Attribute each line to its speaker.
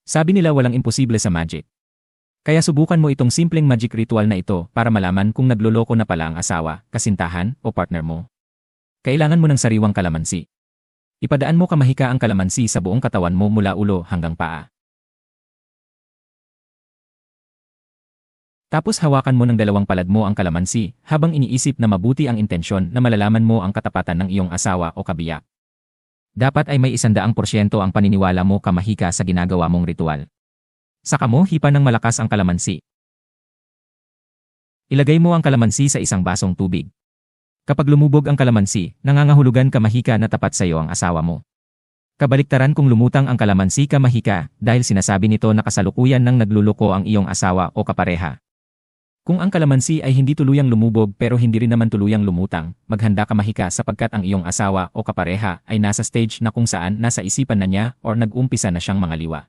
Speaker 1: Sabi nila walang imposible sa magic. Kaya subukan mo itong simpleng magic ritual na ito para malaman kung nagloloko na pala ang asawa, kasintahan, o partner mo. Kailangan mo ng sariwang kalamansi. Ipadaan mo kamahika ang kalamansi sa buong katawan mo mula ulo hanggang paa. Tapos hawakan mo ng dalawang palad mo ang kalamansi habang iniisip na mabuti ang intensyon na malalaman mo ang katapatan ng iyong asawa o kabiyak. Dapat ay may 100% ang paniniwala mo kamahika sa ginagawa mong ritual. Saka mo hipan ng malakas ang kalamansi. Ilagay mo ang kalamansi sa isang basong tubig. Kapag lumubog ang kalamansi, nangangahulugan kamahika na tapat sa iyo ang asawa mo. Kabaliktaran kung lumutang ang kalamansi kamahika dahil sinasabi nito na kasalukuyan ng nagluloko ang iyong asawa o kapareha. Kung ang kalamansi ay hindi tuluyang lumubog pero hindi rin naman tuluyang lumutang, maghanda kamahika sapagkat ang iyong asawa o kapareha ay nasa stage na kung saan nasa isipan na niya or nag-umpisa na siyang mangaliwa.